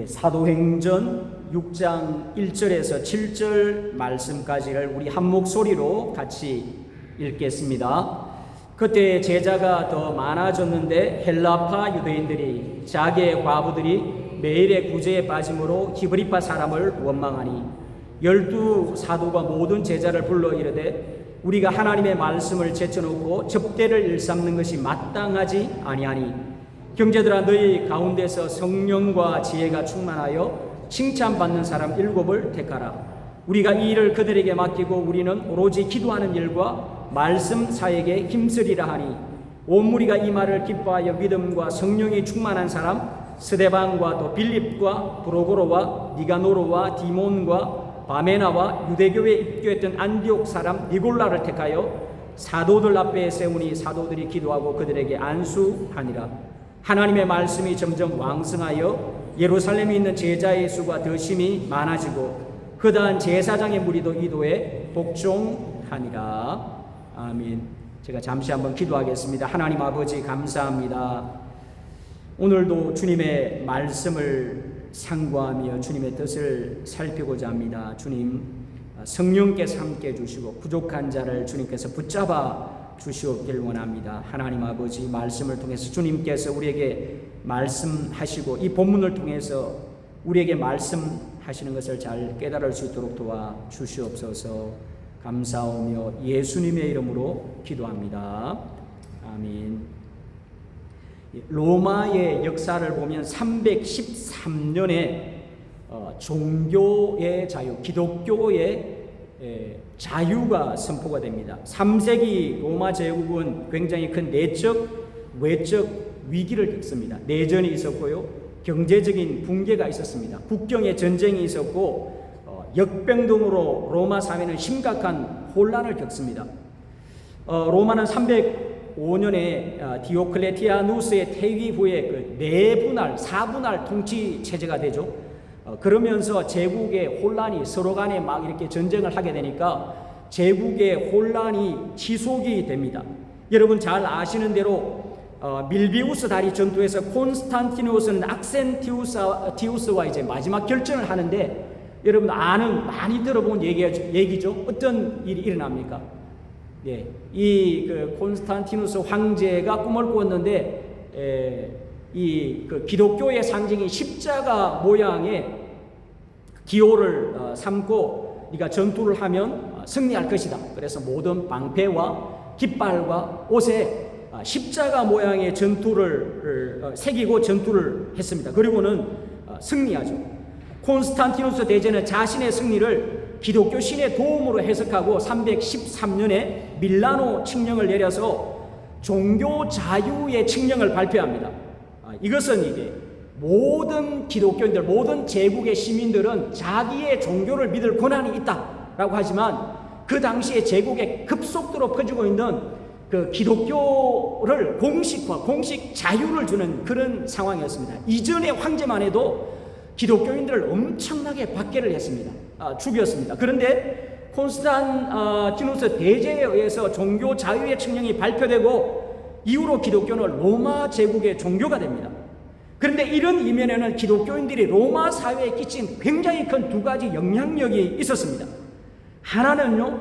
사도행전 6장 1절에서 7절 말씀까지를 우리 한 목소리로 같이 읽겠습니다. 그때 제자가 더 많아졌는데 헬라파 유대인들이 자기의 과부들이 매일의 구제에 빠짐으로 히브리파 사람을 원망하니 12 사도가 모든 제자를 불러 이르되 우리가 하나님의 말씀을 제쳐놓고 접대를 일삼는 것이 마땅하지 아니하니 형제들아 너희 가운데서 성령과 지혜가 충만하여 칭찬받는 사람 7을 택하라. 우리가 이 일을 그들에게 맡기고 우리는 오로지 기도하는 일과 말씀 사역에 힘쓰리라 하니 온 무리가 이 말을 기뻐하여 믿음과 성령이 충만한 사람 스데반과 또 빌립과 브로고로와 니가노로와 디몬과 바메나와 유대교에 입교했던 안디옥 사람 니골라를 택하여 사도들 앞에 세우니 사도들이 기도하고 그들에게 안수하니라. 하나님의 말씀이 점점 왕성하여 예루살렘에 있는 제자의 수가 더 심히 많아지고 그다음 제사장의 무리도 이도에 복종하니라. 아멘. 제가 잠시 한번 기도하겠습니다. 하나님 아버지 감사합니다. 오늘도 주님의 말씀을 상고하며 주님의 뜻을 살피고자 합니다. 주님 성령께서 함께 해주시고 부족한 자를 주님께서 붙잡아 주시옵길 원합니다. 하나님 아버지 말씀을 통해서 주님께서 우리에게 말씀하시고 이 본문을 통해서 우리에게 말씀하시는 것을 잘 깨달을 수 있도록 도와 주시옵소서. 감사하며 예수님의 이름으로 기도합니다. 아멘. 로마의 역사를 보면 313년에 종교의 자유, 기독교의 자유가 선포가 됩니다. 3세기 로마 제국은 굉장히 큰 내적, 외적 위기를 겪습니다. 내전이 있었고요. 경제적인 붕괴가 있었습니다. 국경의 전쟁이 있었고 역병 등으로 로마 사회는 심각한 혼란을 겪습니다. 로마는 305년에 디오클레티아누스의 퇴위 후에 그 4분할 통치 체제가 되죠. 그러면서 제국의 혼란이 서로 간에 막 이렇게 전쟁을 하게 되니까 제국의 혼란이 지속이 됩니다. 여러분 잘 아시는 대로 밀비우스 다리 전투에서 콘스탄티누스는 악센티우스와 이제 마지막 결전을 하는데 여러분 많이 들어본 얘기죠. 어떤 일이 일어납니까? 이 콘스탄티누스 황제가 꿈을 꾸었는데 그 기독교의 상징인 십자가 모양의 기호를 삼고 네가 전투를 하면 승리할 것이다. 그래서 모든 방패와 깃발과 옷에 십자가 모양의 전투를 새기고 전투를 했습니다. 그리고는 승리하죠. 콘스탄티누스 대제는 자신의 승리를 기독교 신의 도움으로 해석하고 313년에 밀라노 칙령을 내려서 종교 자유의 칙령을 발표합니다. 이것은 이게 모든 기독교인들, 모든 제국의 시민들은 자기의 종교를 믿을 권한이 있다라고 하지만 그 당시에 제국에 급속도로 퍼지고 있는 그 기독교를 공식화, 공식 자유를 주는 그런 상황이었습니다. 이전의 황제만 해도 기독교인들을 엄청나게 박해를 했습니다. 죽였습니다. 그런데 콘스탄티누스 대제에 의해서 종교 자유의 칙령이 발표되고 이후로 기독교는 로마 제국의 종교가 됩니다. 그런데 이런 이면에는 기독교인들이 로마 사회에 끼친 굉장히 큰 2가지 영향력이 있었습니다. 하나는요,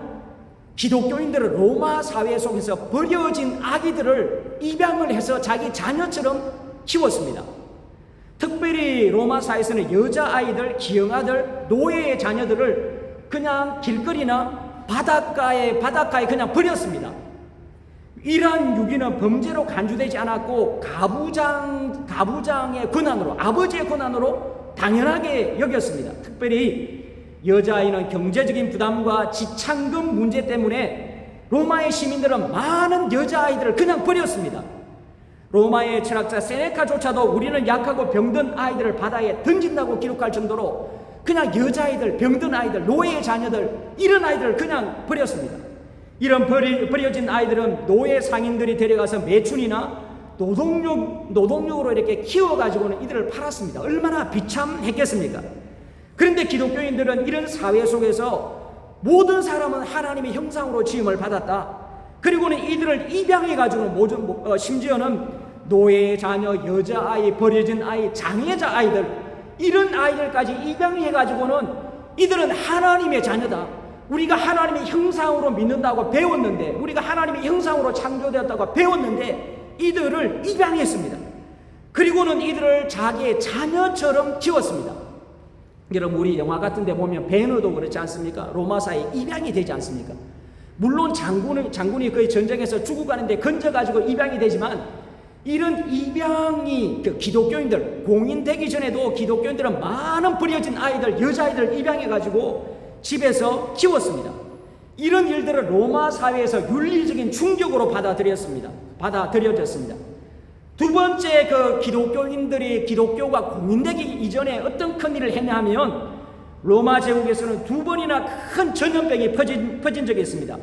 기독교인들은 로마 사회 속에서 버려진 아기들을 입양을 해서 자기 자녀처럼 키웠습니다. 특별히 로마 사회에서는 여자아이들, 기형아들, 노예의 자녀들을 그냥 길거리나 바닷가에 그냥 버렸습니다. 이러한 유기는 범죄로 간주되지 않았고 가부장의 권한으로, 아버지의 권한으로 당연하게 여겼습니다. 특별히 여자아이는 경제적인 부담과 지창금 문제 때문에 로마의 시민들은 많은 여자아이들을 그냥 버렸습니다. 로마의 철학자 세네카조차도 우리는 약하고 병든 아이들을 바다에 던진다고 기록할 정도로 그냥 여자아이들, 병든 아이들, 노예의 자녀들 이런 아이들을 그냥 버렸습니다. 이런 버려진 아이들은 노예 상인들이 데려가서 매춘이나 노동력으로 이렇게 키워가지고는 이들을 팔았습니다. 얼마나 비참했겠습니까? 그런데 기독교인들은 이런 사회 속에서 모든 사람은 하나님의 형상으로 지음을 받았다. 그리고는 이들을 입양해가지고 심지어는 노예의 자녀, 여자아이, 버려진 아이, 장애자 아이들 이런 아이들까지 입양해가지고는 이들은 하나님의 자녀다, 우리가 하나님의 형상으로 믿는다고 배웠는데, 우리가 하나님의 형상으로 창조되었다고 배웠는데 이들을 입양했습니다. 그리고는 이들을 자기의 자녀처럼 키웠습니다. 여러분, 우리 영화 같은 데 보면 베너도 그렇지 않습니까? 로마사에 입양이 되지 않습니까? 물론 장군이 거의 전쟁에서 죽어가는데 건져가지고 입양이 되지만, 이런 입양이 기독교인들, 공인 되기 전에도 기독교인들은 많은 버려진 아이들, 여자아이들 입양해가지고 집에서 키웠습니다. 이런 일들을 로마 사회에서 윤리적인 충격으로 받아들여졌습니다. 두 번째, 기독교인들이 기독교가 공인되기 이전에 어떤 큰 일을 했냐 하면, 로마 제국에서는 두 번이나 큰 전염병이 퍼진 적이 있습니다.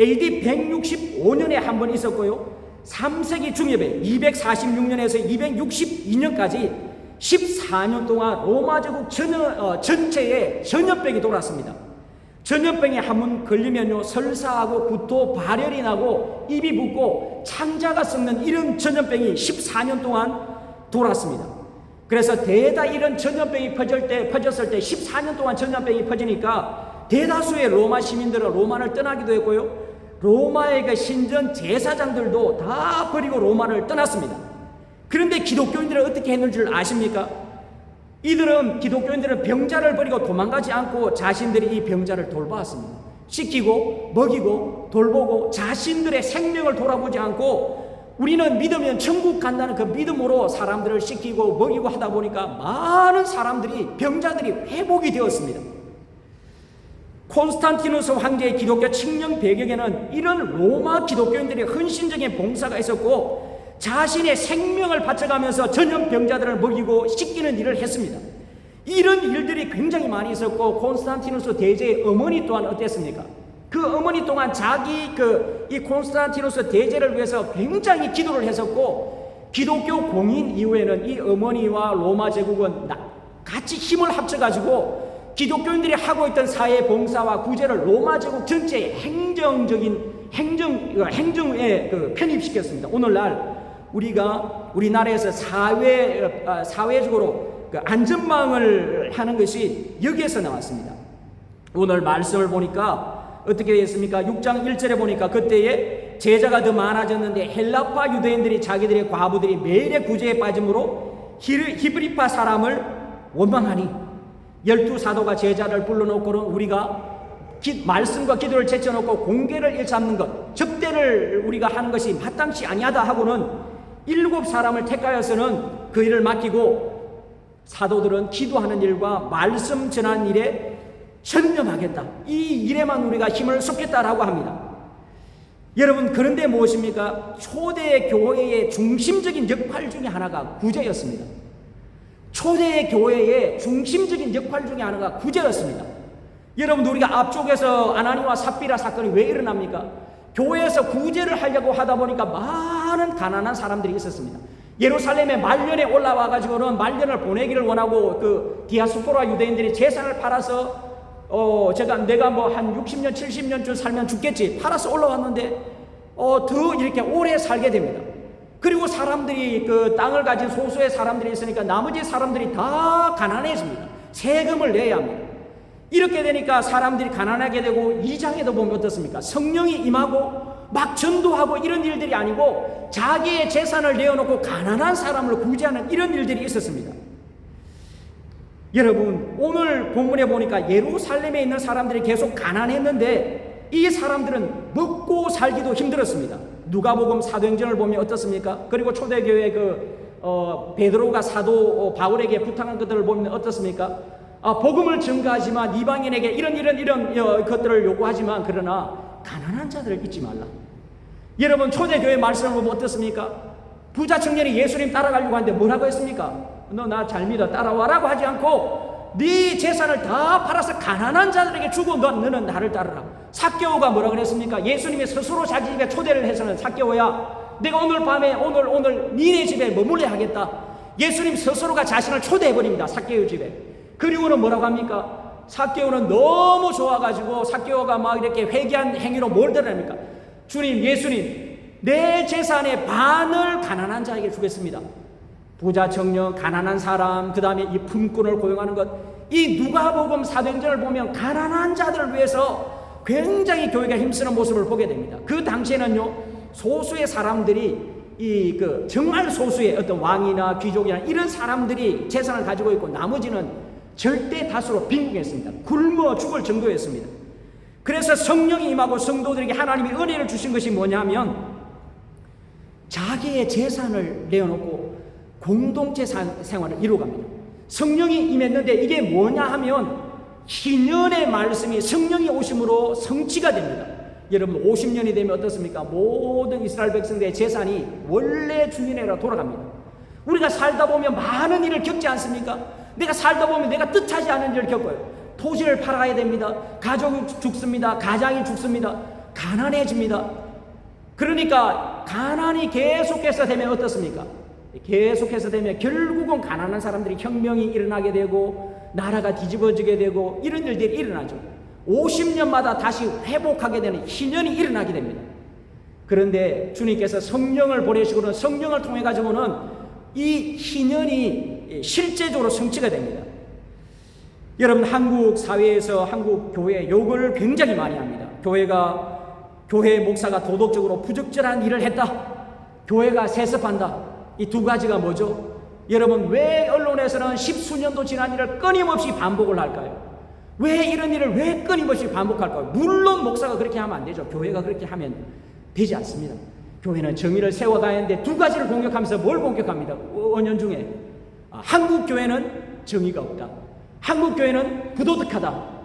AD 165년에 한 번 있었고요, 3세기 중엽에 246년에서 262년까지 14년 동안 로마 제국 전체에 전염병이 돌았습니다. 전염병에 한 번 걸리면요, 설사하고 구토, 발열이 나고 입이 붓고 창자가 썩는 이런 전염병이 14년 동안 돌았습니다. 그래서 이런 전염병이 퍼졌을 때 14년 동안 전염병이 퍼지니까 대다수의 로마 시민들은 로마를 떠나기도 했고요, 로마의 신전 제사장들도 다 버리고 로마를 떠났습니다. 그런데 기독교인들은 어떻게 했는 줄 아십니까? 기독교인들은 병자를 버리고 도망가지 않고 자신들이 이 병자를 돌보았습니다. 씻기고 먹이고 돌보고 자신들의 생명을 돌아보지 않고, 우리는 믿으면 천국 간다는 그 믿음으로 사람들을 씻기고 먹이고 하다 보니까 많은 병자들이 회복이 되었습니다. 콘스탄티누스 황제의 기독교 칙령 배경에는 이런 로마 기독교인들의 헌신적인 봉사가 있었고, 자신의 생명을 바쳐가면서 전염병자들을 먹이고 씻기는 일을 했습니다. 이런 일들이 굉장히 많이 있었고, 콘스탄티누스 대제의 어머니 또한 어땠습니까? 그 어머니 또한 이 콘스탄티누스 대제를 위해서 굉장히 기도를 했었고, 기독교 공인 이후에는 이 어머니와 로마 제국은 같이 힘을 합쳐가지고 기독교인들이 하고 있던 사회 봉사와 구제를 로마 제국 전체의 행정에 편입시켰습니다. 오늘날 우리나라에서 사회적으로 안전망을 하는 것이 여기에서 나왔습니다. 오늘 말씀을 보니까 어떻게 되었습니까? 6장 1절에 보니까, 그때에 제자가 더 많아졌는데 헬라파 유대인들이 자기들의 과부들이 매일의 구제에 빠짐으로 히브리파 사람을 원망하니, 12사도가 제자를 불러놓고는 우리가 말씀과 기도를 제쳐놓고 공개를 일삼는 것, 접대를 우리가 하는 것이 마땅치 아니하다 하고는 7사람을 택하여서는 그 일을 맡기고, 사도들은 기도하는 일과 말씀 전하는 일에 전념하겠다, 이 일에만 우리가 힘을 쏟겠다라고 합니다. 여러분, 그런데 무엇입니까? 초대 교회의 중심적인 역할 중에 하나가 구제였습니다. 초대 교회의 중심적인 역할 중에 하나가 구제였습니다. 여러분, 우리가 앞쪽에서 아나니와 삽비라 사건이 왜 일어납니까? 교회에서 구제를 하려고 하다 보니까 많은 가난한 사람들이 있었습니다. 예루살렘에 말년에 올라와 가지고는 말년을 보내기를 원하고, 디아스포라 유대인들이 재산을 팔아서 내가 뭐 한 60년 70년쯤 살면 죽겠지, 팔아서 올라왔는데 더 이렇게 오래 살게 됩니다. 그리고 사람들이 땅을 가진 소수의 사람들이 있으니까 나머지 사람들이 다 가난해집니다. 세금을 내야 합니다. 이렇게 되니까 사람들이 가난하게 되고, 2장에도 보면 어떻습니까? 성령이 임하고 막 전도하고 이런 일들이 아니고 자기의 재산을 내어놓고 가난한 사람을 구제하는 이런 일들이 있었습니다. 여러분, 오늘 본문에 보니까 예루살렘에 있는 사람들이 계속 가난했는데 이 사람들은 먹고 살기도 힘들었습니다. 누가복음 사도행전을 보면 어떻습니까? 그리고 초대교회 베드로가 사도 바울에게 부탁한 것들을 보면 어떻습니까? 복음을 증거하지만 이방인에게 이런 것들을 요구하지만, 그러나 가난한 자들을 잊지 말라. 여러분, 초대교회 말씀을 보면 어떻습니까? 부자 청년이 예수님 따라가려고 하는데 뭐라고 했습니까? 너 나 잘 믿어 따라와라고 하지 않고, 네 재산을 다 팔아서 가난한 자들에게 주고 너는 나를 따르라. 삭개오가 뭐라 그랬습니까? 예수님이 스스로 자기 집에 초대를 해서는, 삭개오야, 내가 오늘 밤에 오늘 니네 집에 머물러 하겠다. 예수님 스스로가 자신을 초대해버립니다. 삭개오 집에. 그리고는 뭐라고 합니까? 삭개오는 너무 좋아가지고 삭개오가 막 이렇게 회개한 행위로 뭘 드러냅니까? 주님, 예수님, 내 재산의 반을 가난한 자에게 주겠습니다. 부자 청년, 가난한 사람, 그 다음에 이 품꾼을 고용하는 것, 이 누가복음 사도행전을 보면 가난한 자들을 위해서 굉장히 교회가 힘쓰는 모습을 보게 됩니다. 그 당시에는요, 소수의 사람들이 정말 소수의 어떤 왕이나 귀족이나 이런 사람들이 재산을 가지고 있고 나머지는 절대 다수로 빈궁했습니다. 굶어 죽을 정도였습니다. 그래서 성령이 임하고 성도들에게 하나님이 은혜를 주신 것이 뭐냐면 자기의 재산을 내어놓고 공동체 생활을 이루어갑니다. 성령이 임했는데 이게 뭐냐 하면 신년의 말씀이 성령이 오심으로 성취가 됩니다. 여러분 50년이 되면 어떻습니까? 모든 이스라엘 백성들의 재산이 원래 주인에게로 돌아갑니다. 우리가 살다 보면 많은 일을 겪지 않습니까? 내가 살다 보면 내가 뜻하지 않은 일을 겪어요. 토지를 팔아야 됩니다. 가족이 죽습니다. 가장이 죽습니다. 가난해집니다. 그러니까 가난이 계속해서 되면 어떻습니까? 계속해서 되면 결국은 가난한 사람들이 혁명이 일어나게 되고 나라가 뒤집어지게 되고 이런 일들이 일어나죠. 50년마다 다시 회복하게 되는 희년이 일어나게 됩니다. 그런데 주님께서 성령을 보내시고는 성령을 통해 가지고는 이 희년이 실제적으로 성취가 됩니다. 여러분 한국 사회에서 한국 교회 욕을 굉장히 많이 합니다. 교회 목사가 도덕적으로 부적절한 일을 했다. 교회가 세습한다. 이 두 가지가 뭐죠? 여러분 왜 언론에서는 십수년도 지난 일을 끊임없이 반복을 할까요? 왜 이런 일을 왜 끊임없이 반복할까요? 물론 목사가 그렇게 하면 안 되죠. 교회가 그렇게 하면 되지 않습니다. 교회는 정의를 세워가야 하는데 두 가지를 공격하면서 뭘 공격합니다? 언연중에 한국 교회는 정의가 없다. 한국 교회는 부도덕하다.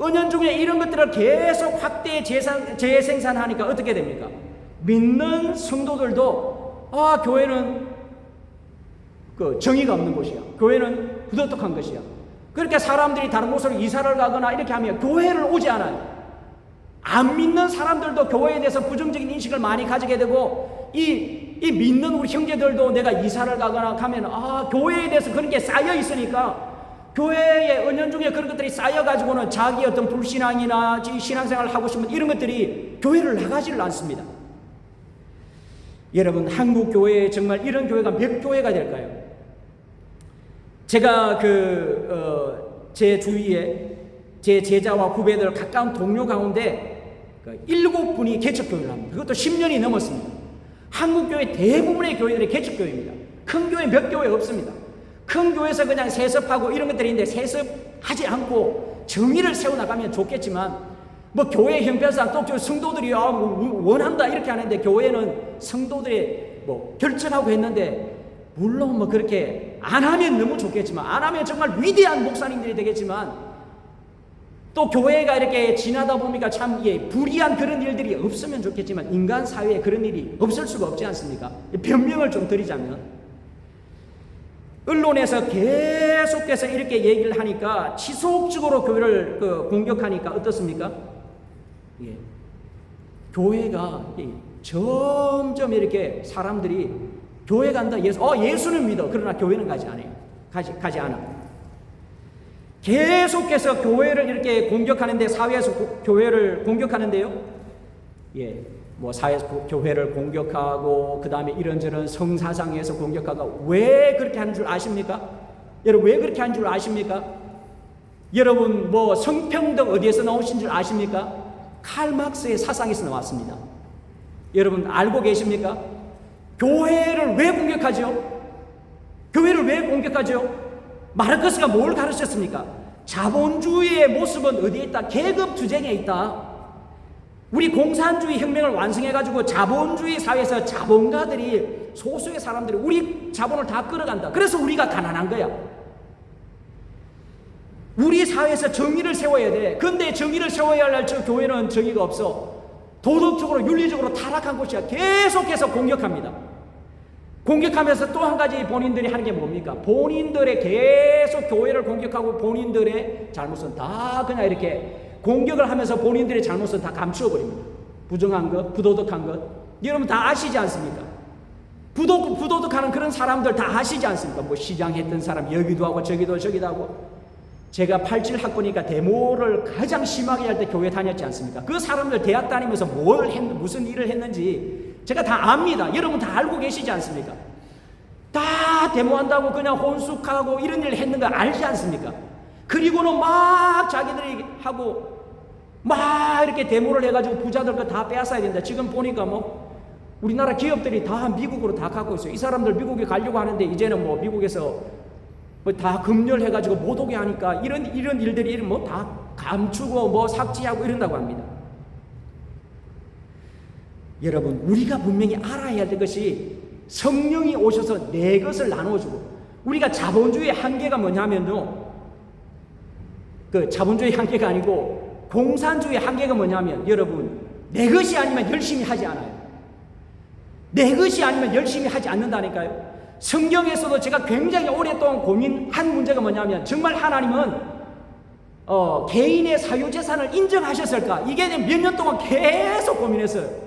은연중에 이런 것들을 계속 확대 재생산하니까 어떻게 됩니까? 믿는 성도들도 교회는 정의가 없는 곳이야. 교회는 부도덕한 것이야. 그렇게 사람들이 다른 곳으로 이사를 가거나 이렇게 하면 교회를 오지 않아요. 안 믿는 사람들도 교회에 대해서 부정적인 인식을 많이 가지게 되고 이 믿는 우리 형제들도 내가 이사를 가거나 가면 교회에 대해서 그런 게 쌓여 있으니까 교회의 은연중에 그런 것들이 쌓여가지고는 자기 어떤 불신앙이나 신앙생활을 하고 싶은 이런 것들이 교회를 나가지를 않습니다. 여러분 한국 교회에 정말 이런 교회가 몇 교회가 될까요? 제가 제 주위에 제 제자와 후배들 가까운 동료 가운데 7분이 개척교회를 합니다. 그것도 10년이 넘었습니다. 한국 교회 대부분의 교회들이 개척교회입니다. 큰 교회 몇 교회 없습니다. 큰 교회에서 그냥 세습하고 이런 것들이 있는데 세습하지 않고 정의를 세워나가면 좋겠지만 교회 형편상 또 성도들이 원한다 이렇게 하는데 교회는 성도들이 결정하고 했는데 물론 그렇게 안 하면 너무 좋겠지만 안 하면 정말 위대한 목사님들이 되겠지만 또 교회가 이렇게 지나다 보니까 참 불이한 그런 일들이 없으면 좋겠지만 인간 사회에 그런 일이 없을 수가 없지 않습니까? 변명을 좀 드리자면 언론에서 계속해서 이렇게 얘기를 하니까 지속적으로 교회를 공격하니까 어떻습니까? 교회가 점점 이렇게 사람들이 교회 간다. 예수는 믿어. 그러나 교회는 가지 않아요. 가지 않아. 계속해서 교회를 이렇게 공격하는데 사회에서 교회를 공격하는데요. 사회에서 교회를 공격하고 그 다음에 이런저런 성사상에서 공격하고 왜 그렇게 하는 줄 아십니까? 여러분 왜 그렇게 하는 줄 아십니까? 여러분 성평등 어디에서 나오신 줄 아십니까? 칼 막스의 사상에서 나왔습니다. 여러분 알고 계십니까? 교회를 왜 공격하죠? 교회를 왜 공격하죠? 마르크스가 뭘 가르쳤습니까? 자본주의의 모습은 어디에 있다? 계급 투쟁에 있다. 우리 공산주의 혁명을 완성해가지고 자본주의 사회에서 자본가들이 소수의 사람들이 우리 자본을 다 끌어간다. 그래서 우리가 가난한 거야. 우리 사회에서 정의를 세워야 돼. 근데 정의를 세워야 할 저 교회는 정의가 없어. 도덕적으로 윤리적으로 타락한 곳이야. 계속해서 공격합니다. 공격하면서 또 한 가지 본인들이 하는 게 뭡니까? 본인들의 계속 교회를 공격하고 본인들의 잘못은 다 그냥 이렇게 공격을 하면서 본인들의 잘못은 다 감추어버립니다. 부정한 것, 부도덕한 것. 여러분 다 아시지 않습니까? 부도덕하는 그런 사람들 다 아시지 않습니까? 시장했던 사람 여기도 하고 저기도 하고. 제가 87학번이니까 데모를 가장 심하게 할 때 교회 다녔지 않습니까? 그 사람들 대학 다니면서 무슨 일을 했는지 제가 다 압니다. 여러분 다 알고 계시지 않습니까? 다 데모한다고 그냥 혼숙하고 이런 일을 했는 거 알지 않습니까? 그리고는 막 자기들이 하고 막 이렇게 데모를 해가지고 부자들 거 다 빼앗아야 된다. 지금 보니까 뭐 우리나라 기업들이 다 미국으로 다 갖고 있어요. 이 사람들 미국에 가려고 하는데 이제는 뭐 미국에서 뭐 다 검열해가지고 못 오게 하니까 이런 일들이 뭐 다 감추고 뭐 삭제하고 이런다고 합니다. 여러분, 우리가 분명히 알아야 될 것이 성령이 오셔서 내 것을 나눠주고, 우리가 자본주의의 한계가 뭐냐면요, 그 자본주의 한계가 아니고 공산주의 한계가 뭐냐면, 여러분, 내 것이 아니면 열심히 하지 않아요. 내 것이 아니면 열심히 하지 않는다니까요. 성경에서도 제가 굉장히 오랫동안 고민한 문제가 뭐냐면, 정말 하나님은 개인의 사유재산을 인정하셨을까? 이게 몇 년 동안 계속 고민했어요.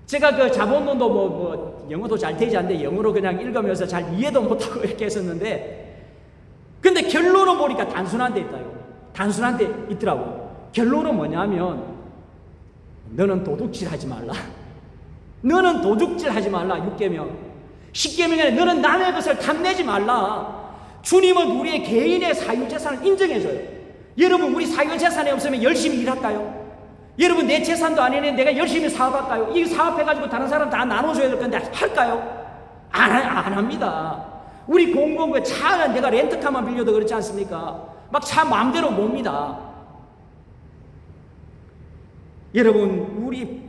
제가 그 자본론도 뭐 영어도 잘 되지 않는데 영어로 그냥 읽으면서 잘 이해도 못하고 이렇게 했었는데, 근데 결론은 보니까 단순한 데 있다요. 단순한 데 있더라고. 결론은 뭐냐면, 너는 도둑질 하지 말라. 너는 도둑질 하지 말라. 6계명. 10계명에 너는 남의 것을 탐내지 말라. 주님은 우리의 개인의 사유재산을 인정해줘요. 여러분, 우리 사유재산이 없으면 열심히 일할까요? 여러분, 내 재산도 아니네 내가 열심히 사업할까요? 이 사업해가지고 다른 사람 다 나눠줘야 될 건데 할까요? 안 합니다. 우리 공공부 차 내가 렌트카만 빌려도 그렇지 않습니까? 막 차 마음대로 몹니다. 여러분, 우리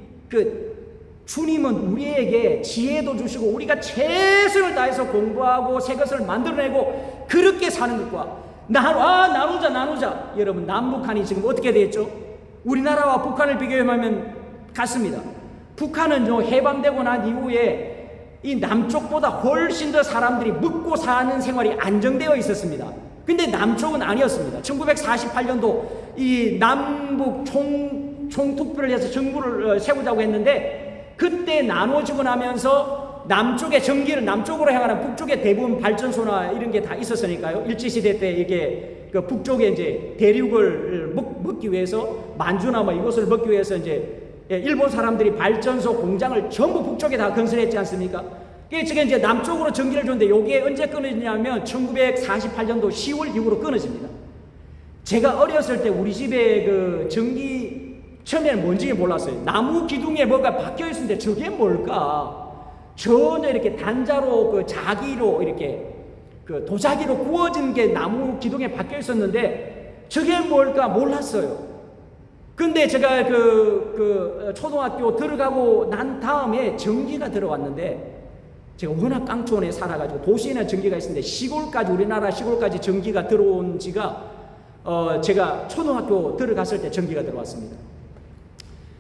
주님은 우리에게 지혜도 주시고 우리가 최선을 다해서 공부하고 새 것을 만들어내고 그렇게 사는 것과 나누자. 여러분, 남북한이 지금 어떻게 됐죠? 우리나라와 북한을 비교하면 같습니다. 북한은요, 해방되고 난 이후에 이 남쪽보다 훨씬 더 사람들이 먹고 사는 생활이 안정되어 있었습니다. 근데 남쪽은 아니었습니다. 1948년도 이 남북 총투표를 해서 정부를 세우자고 했는데, 그때 나눠지고 나면서 남쪽의 전기를 남쪽으로 향하는 북쪽의 대부분 발전소나 이런 게 다 있었으니까요. 일제시대 때 이게 그 북쪽에 이제 대륙을 먹기 위해서, 만주나 뭐 이곳을 먹기 위해서 이제 일본 사람들이 발전소 공장을 전부 북쪽에 다 건설했지 않습니까? 그게 지금 이제 남쪽으로 전기를 줬는데, 요게 언제 끊어지냐면 1948년도 10월 이후로 끊어집니다. 제가 어렸을 때 우리 집에 그 전기 처음에는 뭔지 몰랐어요. 나무 기둥에 뭐가 박혀 있었는데 저게 뭘까? 전혀 이렇게 단자로 그 자기로 이렇게 그 도자기로 구워진 게 나무 기둥에 박혀 있었는데 저게 뭘까 몰랐어요. 근데 제가 초등학교 들어가고 난 다음에 전기가 들어왔는데, 제가 워낙 깡촌에 살아가지고 도시에는 전기가 있었는데 우리나라 시골까지 전기가 들어온 지가 제가 초등학교 들어갔을 때 전기가 들어왔습니다.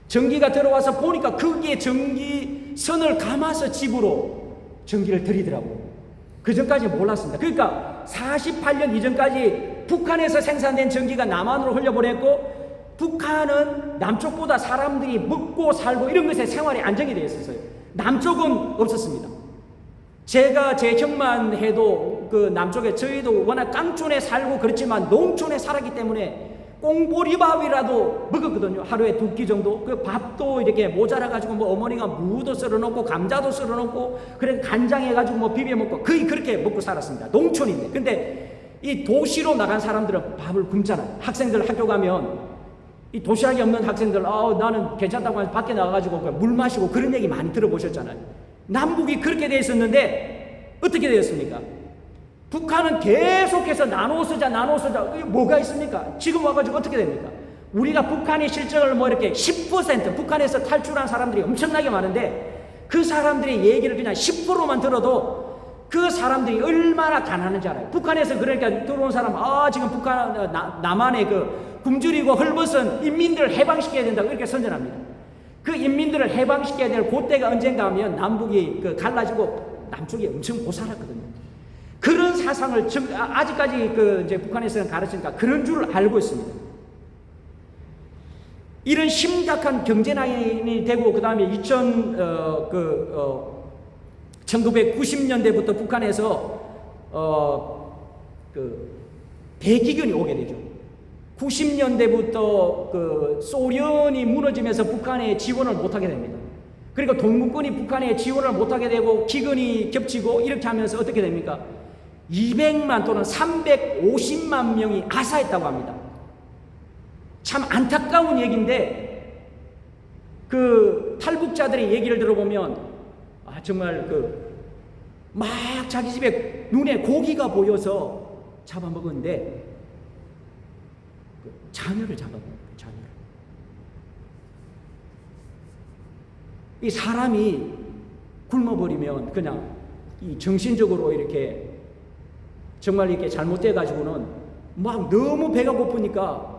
전기가 들어와서 보니까 거기에 전기선을 감아서 집으로 전기를 들이더라고요. 그 전까지 몰랐습니다. 그러니까 48년 이전까지 북한에서 생산된 전기가 남한으로 흘려보냈고, 북한은 남쪽보다 사람들이 먹고 살고 이런 것에 생활이 안정이 되어 있었어요. 남쪽은 없었습니다. 제가 제 형만 해도 그 남쪽에, 저희도 워낙 깡촌에 살고 그렇지만 농촌에 살았기 때문에 꽁보리밥이라도 먹었거든요. 하루에 2끼 정도. 그 밥도 이렇게 모자라가지고 뭐 어머니가 무도 썰어놓고 감자도 썰어놓고 그래 간장해가지고 뭐 비벼 먹고 거의 그렇게 먹고 살았습니다. 농촌인데. 근데 이 도시로 나간 사람들은 밥을 굶잖아요. 학생들 학교 가면 이 도시락이 없는 학생들, 나는 괜찮다고 해서 밖에 나가가지고 물 마시고 그런 얘기 많이 들어보셨잖아요. 남북이 그렇게 돼 있었는데 어떻게 되었습니까? 북한은 계속해서 나눠 쓰자. 뭐가 있습니까? 지금 와가지고 어떻게 됩니까? 우리가 북한의 실정을 뭐 이렇게 10% 북한에서 탈출한 사람들이 엄청나게 많은데, 그 사람들의 얘기를 그냥 10%만 들어도 그 사람들이 얼마나 가난한지 알아요. 북한에서 그러니까 들어온 사람, 지금 북한 남한의 그 굶주리고 헐벗은 인민들을 해방시켜야 된다고 이렇게 선전합니다. 그 인민들을 해방시켜야 될 그때가 언젠가 하면 남북이 갈라지고 남쪽이 엄청 못 살았거든요. 그런 사상을 아직까지 이제 북한에서는 가르치니까 그런 줄 알고 있습니다. 이런 심각한 경제난이 되고, 그 다음에 1990년대부터 북한에서 대기근이 오게 되죠. 90년대부터 소련이 무너지면서 북한에 지원을 못하게 됩니다. 그리고 동구권이 북한에 지원을 못하게 되고 기근이 겹치고 이렇게 하면서 어떻게 됩니까? 200만 또는 350만 명이 아사했다고 합니다. 참 안타까운 얘기인데 그 탈북자들의 얘기를 들어보면 정말 막 자기 집에 눈에 고기가 보여서 잡아먹었는데 자녀를 잡아먹었어요. 자녀를. 이 사람이 굶어버리면 그냥 이 정신적으로 이렇게 정말 이렇게 잘못돼 가지고는 막 너무 배가 고프니까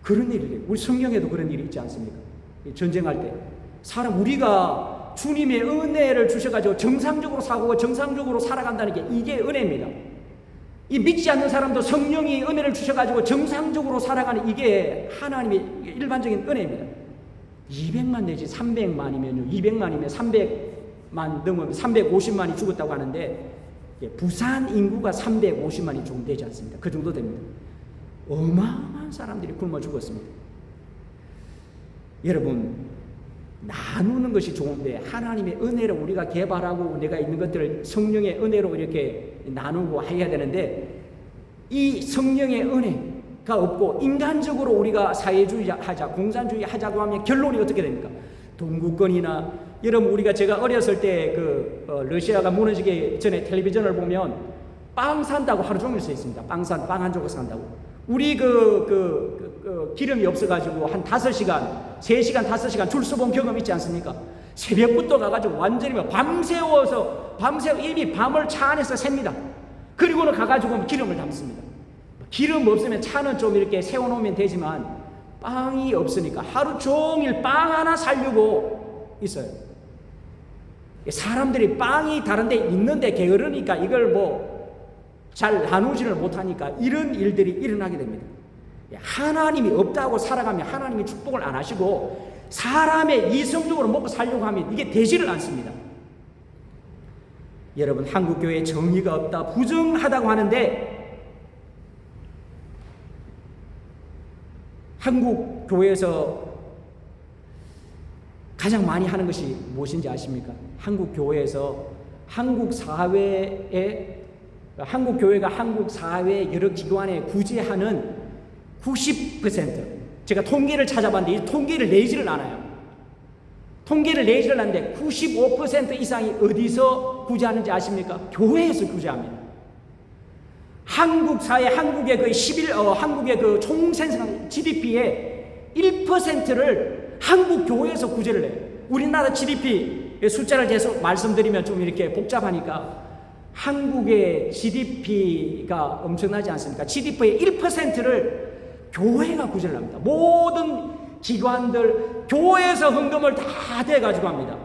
그런 일이, 우리 성경에도 그런 일이 있지 않습니까? 전쟁할 때 사람, 우리가 주님의 은혜를 주셔가지고 정상적으로 사고 정상적으로 살아간다는 게 이게 은혜입니다. 이 믿지 않는 사람도 성령이 은혜를 주셔가지고 정상적으로 살아가는 이게 하나님의 일반적인 은혜입니다. 200만 내지 300만이면요, 200만이면 300만 넘으면 350만이 죽었다고 하는데 부산 인구가 350만이 조금 되지 않습니다. 그 정도 됩니다. 어마어마한 사람들이 굶어 죽었습니다. 여러분, 나누는 것이 좋은데 하나님의 은혜를 우리가 개발하고 내가 있는 것들을 성령의 은혜로 이렇게 나누고 해야 되는데 이 성령의 은혜가 없고 인간적으로 우리가 사회주의 하자, 공산주의 하자고 하면 결론이 어떻게 됩니까? 동구권이나 여러분, 우리가 제가 어렸을 때 러시아가 무너지기 전에 텔레비전을 보면 빵 산다고 하루 종일 써 있습니다. 빵 한 조각 산다고. 우리 기름이 없어가지고 한 5시간, 3시간, 5시간 줄 서본 경험 있지 않습니까? 새벽부터 가가지고 완전히 밤새워서 이미 밤을 차 안에서 셉니다. 그리고는 가가지고 기름을 담습니다. 기름 없으면 차는 좀 이렇게 세워놓으면 되지만 빵이 없으니까 하루 종일 빵 하나 살려고 있어요. 사람들이 빵이 다른데 있는데 게으르니까 이걸 잘 나누지를 못하니까 이런 일들이 일어나게 됩니다. 하나님이 없다고 살아가면 하나님이 축복을 안 하시고 사람의 이성적으로 먹고 살려고 하면 이게 되지를 않습니다. 여러분, 한국교회에 정의가 없다, 부정하다고 하는데 한국교회에서 가장 많이 하는 것이 무엇인지 아십니까? 한국교회에서 한국교회가 한국 사회 여러 기관에 구제하는 90%, 제가 통계를 찾아봤는데 이 통계를 내지를 않아요. 통계를 내지를 않는데 95% 이상이 어디서 구제하는지 아십니까? 교회에서 구제합니다. 한국 사회, 한국의 한국의 총생산 GDP의 1%를 한국 교회에서 구제를 해요. 우리나라 GDP 숫자를 계속 말씀드리면 좀 이렇게 복잡하니까 한국의 GDP가 엄청나지 않습니까? GDP의 1%를 교회가 구제를 합니다. 모든 기관들 교회에서 헌금을 다 대가지고 합니다.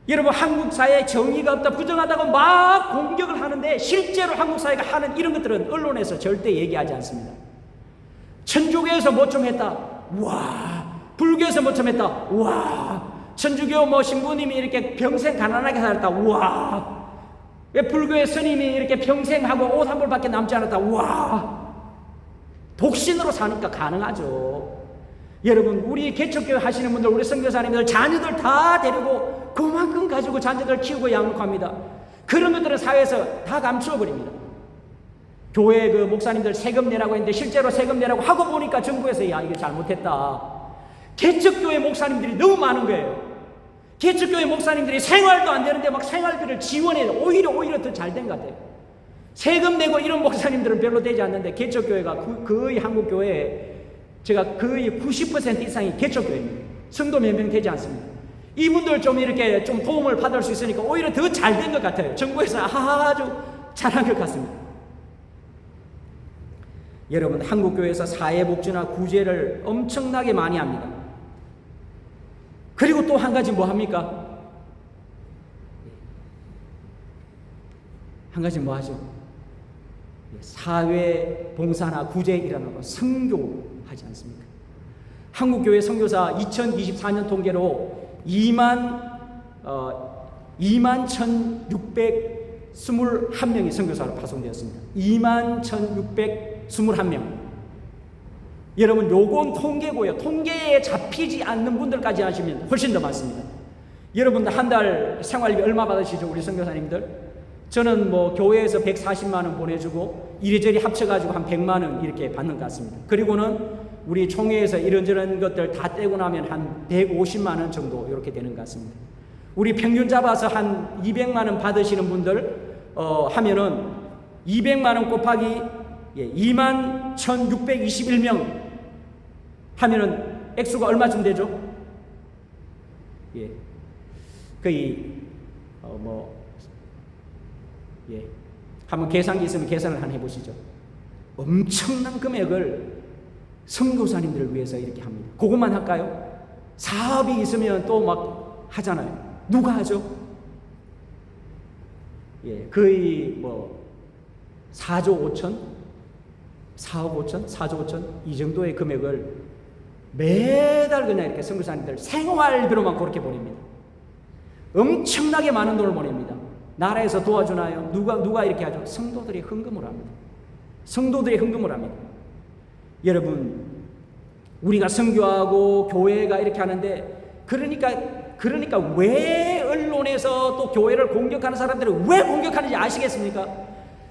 여러분, 한국 사회에 정의가 없다, 부정하다고 막 공격을 하는데 실제로 한국 사회가 하는 이런 것들은 언론에서 절대 얘기하지 않습니다. 천주교에서 뭐 좀 했다, 와. 불교에서 뭐 좀 했다, 와. 천주교 신부님이 이렇게 평생 가난하게 살았다, 와. 왜 불교의 스님이 이렇게 평생 하고 옷 한 벌밖에 남지 않았다, 와. 독신으로 사니까 가능하죠. 여러분, 우리 개척교회 하시는 분들, 우리 선교사님들 자녀들 다 데리고 그만큼 가지고 자녀들 키우고 양육합니다. 그런 것들은 사회에서 다 감추어버립니다. 교회 목사님들 세금 내라고 했는데 실제로 세금 내라고 하고 보니까 정부에서 이거 잘못했다. 개척교회 목사님들이 너무 많은 거예요. 개척교회 목사님들이 생활도 안 되는데 막 생활비를 지원해. 오히려 더 잘 된 것 같아요. 세금 내고 이런 목사님들은 별로 되지 않는데 개척교회가 거의 한국교회에 제가 거의 90% 이상이 개척교회입니다. 성도 몇 명 되지 않습니다. 이분들 좀 이렇게 좀 도움을 받을 수 있으니까 오히려 더 잘 된 것 같아요. 정부에서 아주 잘한 것 같습니다. 여러분, 한국교회에서 사회복지나 구제를 엄청나게 많이 합니다. 그리고 또 한 가지 뭐 합니까? 한 가지 뭐 하죠? 사회 봉사나 구제 일하는 거, 선교하지 않습니까? 한국교회 선교사 2024년 통계로 21,621명이 선교사로 파송되었습니다. 21,621명. 여러분, 요건 통계고요. 통계에 잡히지 않는 분들까지 하시면 훨씬 더 많습니다. 여러분, 한 달 생활비 얼마 받으시죠, 우리 선교사님들? 저는 뭐 교회에서 140만 원 보내주고 이리저리 합쳐가지고 한 100만 원 이렇게 받는 것 같습니다. 그리고는 우리 총회에서 이런저런 것들 다 떼고 나면 한 150만 원 정도 이렇게 되는 것 같습니다. 우리 평균 잡아서 한 200만 원 받으시는 분들 하면은 200만 원 곱하기 21,621명 하면은 액수가 얼마쯤 되죠? 거의 한번 계산기 있으면 계산을 한번 해보시죠. 엄청난 금액을 선교사님들을 위해서 이렇게 합니다. 그것만 할까요? 사업이 있으면 또 막 하잖아요. 누가 하죠? 거의 4조 5천, 4억 5천, 4조 5천 이 정도의 금액을 매달 그냥 이렇게 선교사님들 생활비로만 그렇게 보냅니다. 엄청나게 많은 돈을 보냅니다. 나라에서 도와주나요? 누가 이렇게 하죠? 성도들이 헌금을 합니다. 성도들이 헌금을 합니다. 여러분, 우리가 선교하고 교회가 이렇게 하는데 그러니까 왜 언론에서 또 교회를 공격하는 사람들을 왜 공격하는지 아시겠습니까?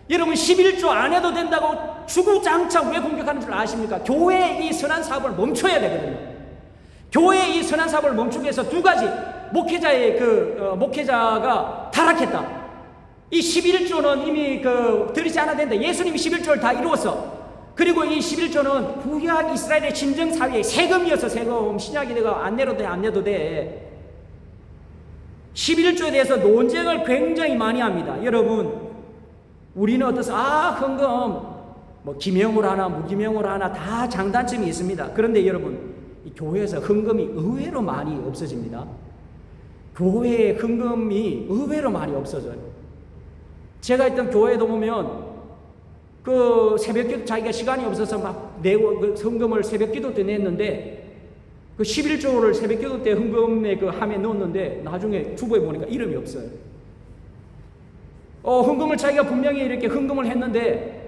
여러분, 11조 안 해도 된다고 주구장창 왜 공격하는 줄 아십니까? 교회의 이 선한 사업을 멈춰야 되거든요. 교회의 이 선한 사업을 멈추기 위해서 두 가지, 목회자가 타락했다. 이 11조는 이미 드리지 않아야 된다. 예수님이 11조를 다 이루었어. 그리고 이 11조는 구약 이스라엘의 진정사회의 세금이어서 세금, 신약이 내가 안 내도 돼. 11조에 대해서 논쟁을 굉장히 많이 합니다. 여러분, 우리는 헌금, 기명으로 하나, 무기명으로 하나 다 장단점이 있습니다. 그런데 여러분, 이 교회에서 헌금이 의외로 많이 없어집니다. 교회의 헌금이 의외로 많이 없어져요. 제가 있던 교회도 보면 새벽기도 자기가 시간이 없어서 막 내고 헌금을 새벽기도 때 냈는데 11조를 새벽기도 때 헌금에 함에 넣었는데 나중에 주보에 보니까 이름이 없어요. 헌금을 자기가 분명히 이렇게 헌금을 했는데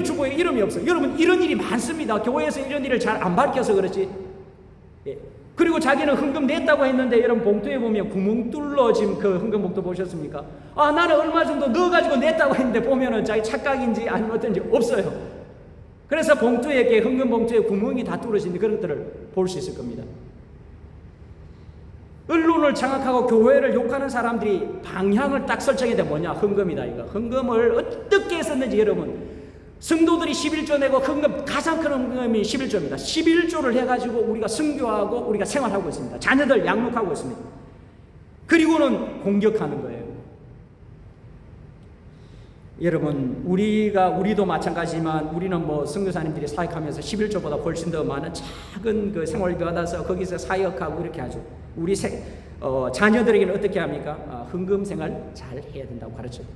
주보에 이름이 없어요. 여러분, 이런 일이 많습니다. 교회에서 이런 일을 잘 안 밝혀서 그렇지. 그리고 자기는 헌금 냈다고 했는데 여러분, 봉투에 보면 구멍 뚫러진 헌금 봉투 보셨습니까? 나는 얼마 정도 넣어가지고 냈다고 했는데 보면은 자기 착각인지 아니면 어떤지 없어요. 그래서 봉투에 헌금 봉투에 구멍이 다 뚫어진 그런 것들을 볼 수 있을 겁니다. 언론을 장악하고 교회를 욕하는 사람들이 방향을 딱 설정해야 돼. 뭐냐? 헌금이다 이거. 헌금을 어떻게 했었는지 여러분, 성도들이 11조 내고 헌금, 가장 큰 헌금이 11조입니다. 11조를 해가지고 우리가 선교하고 우리가 생활하고 있습니다. 자녀들 양육하고 있습니다. 그리고는 공격하는 거예요. 여러분, 우리도 마찬가지지만 우리는 선교사님들이 사역하면서 11조보다 훨씬 더 많은 작은 생활비 받아서 거기서 사역하고 이렇게 하죠. 우리 자녀들에게는 어떻게 합니까? 헌금 생활 잘 해야 된다고 가르쳐요.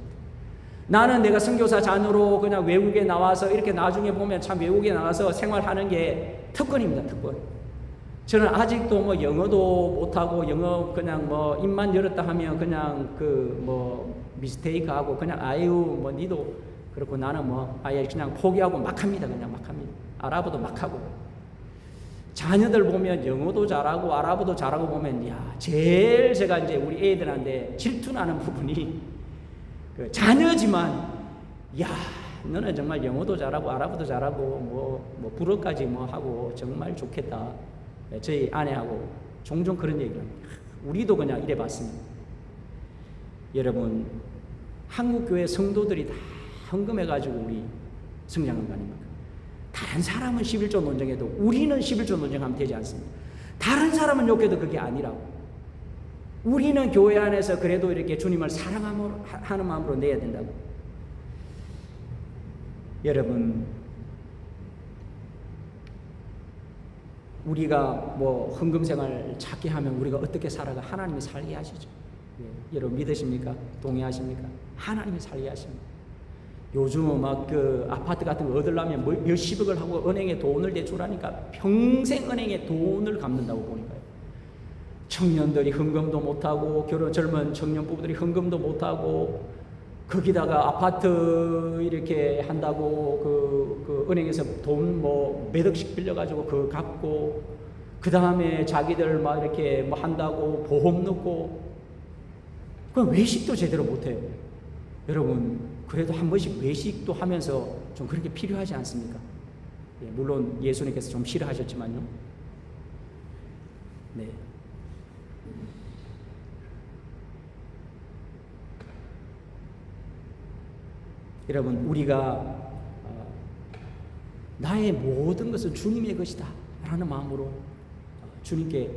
나는 내가 선교사 자녀로 그냥 외국에 나와서 이렇게 나중에 보면 참 외국에 나와서 생활하는 게 특권입니다, 특권. 저는 아직도 영어도 못하고 영어 그냥 입만 열었다 하면 그냥 미스테이크 하고 그냥 니도 그렇고 나는 아예 그냥 포기하고 막 합니다. 그냥 막 합니다. 아랍어도 막 하고. 자녀들 보면 영어도 잘하고 아랍어도 잘하고 보면 제일 제가 이제 우리 애들한테 질투나는 부분이 자녀지만 너는 정말 영어도 잘하고 아랍어도 잘하고 불어까지 하고 정말 좋겠다. 저희 아내하고 종종 그런 얘기를 합니다. 우리도 그냥 이래 봤습니다. 여러분, 한국교회 성도들이 다 헌금해가지고 우리 성장한 거 아닙니까? 다른 사람은 11조 논쟁해도 우리는 11조 논쟁하면 되지 않습니다. 다른 사람은 욕해도 그게 아니라고. 우리는 교회 안에서 그래도 이렇게 주님을 사랑하는 마음으로 내야 된다고. 여러분, 우리가 헌금 생활 찾게 하면 우리가 어떻게 살아가? 하나님이 살게 하시죠. 여러분 믿으십니까? 동의하십니까? 하나님이 살게 하십니다. 요즘은 아파트 같은 거 얻으려면 몇십억을 하고 은행에 돈을 대출하니까 평생 은행에 돈을 갚는다고 보니까요. 청년들이 헌금도 못하고 젊은 청년 부부들이 헌금도 못하고 거기다가 아파트 이렇게 한다고 그 은행에서 돈 뭐 몇 억씩 빌려가지고 그거 갚고, 그 다음에 자기들 막 이렇게 뭐 한다고 보험 넣고, 그 외식도 제대로 못해요. 여러분, 그래도 한 번씩 외식도 하면서 좀 그렇게 필요하지 않습니까? 예, 물론 예수님께서 좀 싫어하셨지만요. 네. 여러분, 우리가 나의 모든 것은 주님의 것이다 라는 마음으로 주님께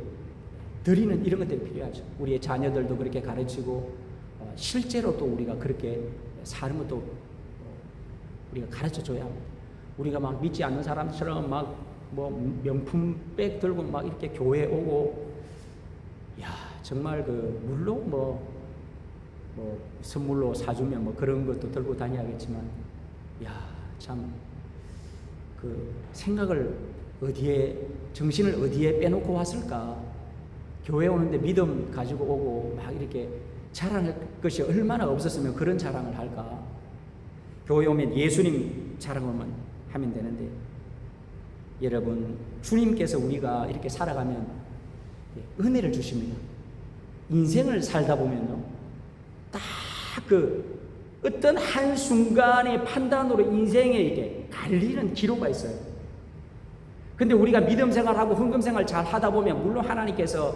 드리는 이런 것들이 필요하죠. 우리의 자녀들도 그렇게 가르치고, 실제로 또 우리가 그렇게 사는 것도 우리가 가르쳐 줘야 합니다. 우리가 막 믿지 않는 사람처럼 막 뭐 명품백 들고 막 이렇게 교회 오고, 야, 정말 물론 뭐 선물로 사주면 뭐 그런 것도 들고 다녀야겠지만, 야, 참 생각을 정신을 어디에 빼놓고 왔을까? 교회 오는데 믿음 가지고 오고 막 이렇게 자랑할 것이 얼마나 없었으면 그런 자랑을 할까? 교회 오면 예수님 자랑만 하면 되는데, 여러분, 주님께서 우리가 이렇게 살아가면 은혜를 주십니다. 인생을 살다 보면요, 딱 어떤 한순간의 판단으로 인생에 이게 갈리는 기로가 있어요. 근데 우리가 믿음 생활하고 헌금 생활 잘 하다 보면, 물론 하나님께서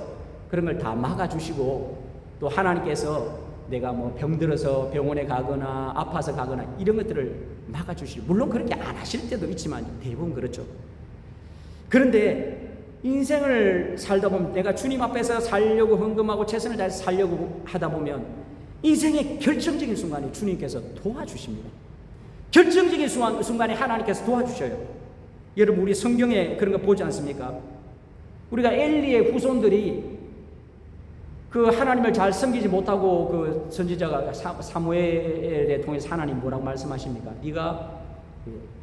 그런 걸 다 막아주시고, 또 하나님께서 내가 뭐 병들어서 병원에 가거나 아파서 가거나 이런 것들을 막아주시고, 물론 그렇게 안 하실 때도 있지만 대부분 그렇죠. 그런데 인생을 살다 보면, 내가 주님 앞에서 살려고 헌금하고 최선을 다해서 살려고 하다 보면 인생의 결정적인 순간에 주님께서 도와주십니다. 결정적인 순간에 하나님께서 도와주셔요. 여러분, 우리 성경에 그런 거 보지 않습니까? 우리가 엘리의 후손들이 하나님을 잘 섬기지 못하고 선지자가 사무엘에 통해서 하나님 뭐라고 말씀하십니까? 네가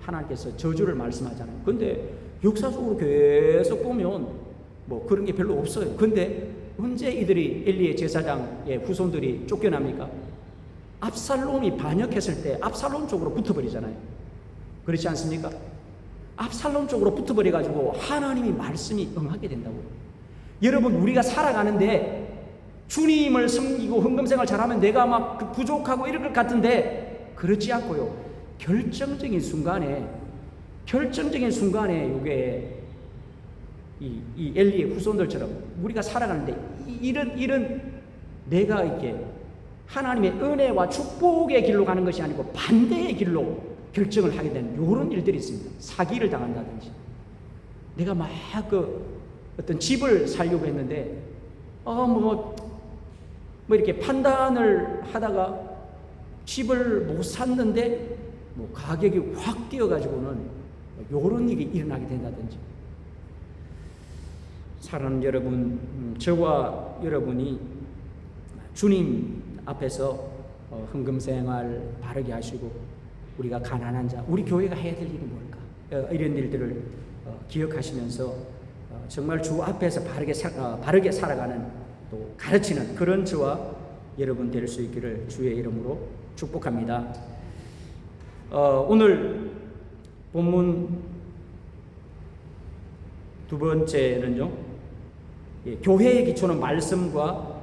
하나님께서 저주를 말씀하잖아요. 근데 역사적으로 계속 보면 뭐 그런 게 별로 없어요. 근데 언제 이들이 엘리의 제사장의 후손들이 쫓겨납니까? 압살롬이 반역했을 때 압살롬 쪽으로 붙어버리잖아요. 그렇지 않습니까? 압살롬 쪽으로 붙어버려가지고 하나님이 말씀이 응하게 된다고요. 여러분, 우리가 살아가는데 주님을 섬기고 헌금생활 잘하면 내가 막 부족하고 이럴 것 같은데, 그렇지 않고요, 결정적인 순간에 이게 이 엘리의 후손들처럼 우리가 살아가는데, 이런 내가 이렇게 하나님의 은혜와 축복의 길로 가는 것이 아니고 반대의 길로 결정을 하게 되는 이런 일들이 있습니다. 사기를 당한다든지, 내가 막 어떤 집을 사려고 했는데 뭐 이렇게 판단을 하다가 집을 못 샀는데 뭐 가격이 확 뛰어가지고는 이런 일이 일어나게 된다든지. 사랑하는 여러분, 저와 여러분이 주님 앞에서 헌금생활 바르게 하시고, 우리가 가난한 자, 우리 교회가 해야 될 일이 뭘까? 이런 일들을 기억하시면서 정말 주 앞에서 바르게 살아가는, 또 가르치는 그런 저와 여러분 될 수 있기를 주의 이름으로 축복합니다. 오늘 본문 두 번째는요, 교회의 기초는 말씀과